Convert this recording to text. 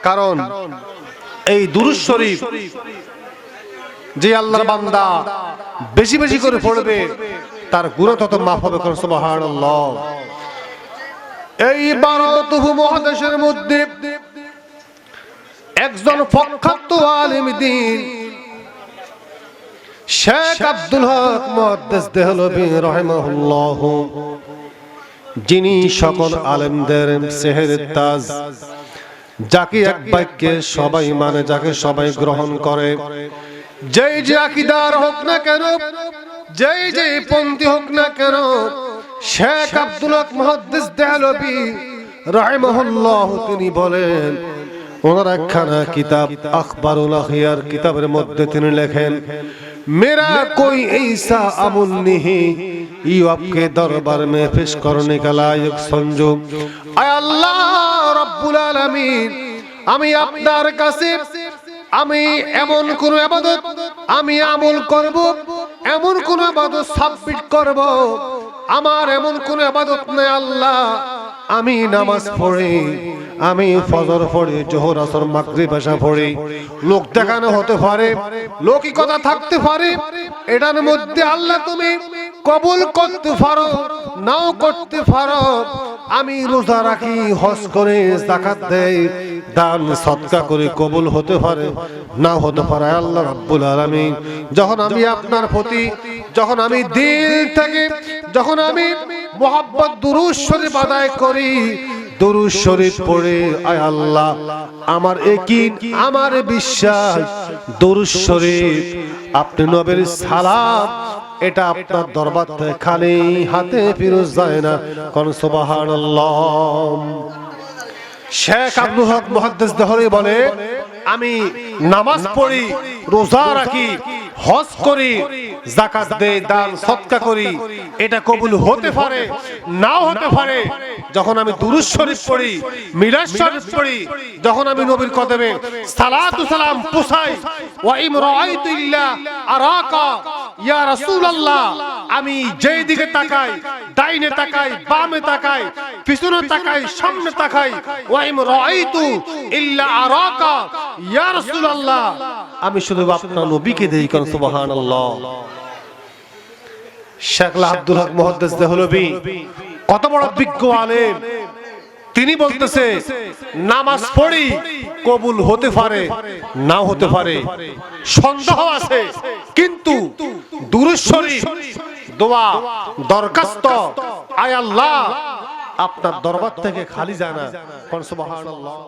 কারণ এই দুরূদ শরীফ যে আল্লাহর বান্দা বেশি বেশি করে পড়বে তার গুনাহ তত মাফ হবে। সুবহানাল্লাহ। এই 12 উপমহাদেশের মধ্যে একজন প্রখ্যাত আলেম দ্বীন শেখ আব্দুল হক মুহাদ্দিস দেহলভী রাহিমাহুল্লাহ, যিনি সকল আলেমদের সেহের তাজ, যাকে এক বাক্যে সবাই মানে, যাকে সবাই গ্রহণ করে, যেই যে আকীদার হোক না কেন, যেই যে পন্থী হোক না কেন, শেখ আব্দুল হক মুহাদ্দিস দেহলভী রাহিমাহুল্লাহ তিনি বলেন, ওনার একখানা কিতাব আখবারুল আখিয়ার কিতাবের মধ্যে তিনি লেখেন, मेरा कोई ऐसा अमल नहीं ये आपके दरबार में पेश करने का लायक समझो। आय अल्लाह रब्बुल आलमीन, আমি আপনার কাছে আমি এমন কোন ইবাদত আমি আমল করব, এমন কোন ইবাদত সাবমিট করব, আমার এমন কোন ইবাদত নাই আল্লাহ। আমি নামাজ পড়ি, আমি ফজর পড়ি, জোহর আসর মাগরিব এশা পড়ি, লোক দেখানো হতে পারে, লৌকিকতা থাকতে পারে, এটার মধ্যে আল্লাহ তুমি কবুল করতে পারো, নাও করতে পারো। আমি রোজা রাখি, হজ করে, যাকাত দেই, দান সদকা করে, কবুল হতে পারে, নাও হতে পারে। আল্লাহ রাব্বুল আলামিন যখন আমি আপনার প্রতি, যখন আমি দিল থেকে, যখন আমি মুহাব্বত দুরূদ শরীফ আদায় করি, দুরূদ শরীফ পড়ে, আয় আল্লাহ আমার ইয়াকিন, আমার বিশ্বাস, দুরূদ শরীফ আপনি নবীর সালাম, এটা আপনার দরবার থেকে খালি হাতে ফিরোজ যায় না। কোন সুবহানাল্লাহ। শেখ আব্দুল হক মুহাদ্দিস দেহলভী বলে, আমি নামাজ পড়ি, রোজা রাখি, হজ করি, যাকাত দেই, দান সদকা করি, এটা কবুল হতে পারে, নাও হতে পারে। যখন আমি দুরূদ শরীফ পড়ি, মিলাদ শরীফ পড়ি, যখন আমি নবীর কদমে সালাতু সালাম পৌঁছাই, ওয়া ইমরাআইতু ইল্লা আরাকা ইয়া রাসূলুল্লাহ, আমি যেই দিকে তাকাই, ডাইনে তাকাই, বামে তাকাই, পিছনে তাকাই, সামনে তাকাই, ওয়া ইমরাআইতু ইল্লা আরাকা ইয়া রাসূলুল্লাহ, আমি শুধু আপনার নবীকে দেখি। কোন সুবহানাল্লাহ। শেখ আব্দুল হক মুহাদ্দিস দেহলভী কত বড় বিজ্ঞ আলেম, তিনি বলতেছে নামাজ পড়ি, কবুল হতে পারে, নাও হতে পারে, সন্দেহ আছে, কিন্তু দুরূদ শরীফ দোয়া দরখাস্ত আয় আল্লাহ আপনার দরবার থেকে খালি যায় না। কোন সুবহানাল্লাহ।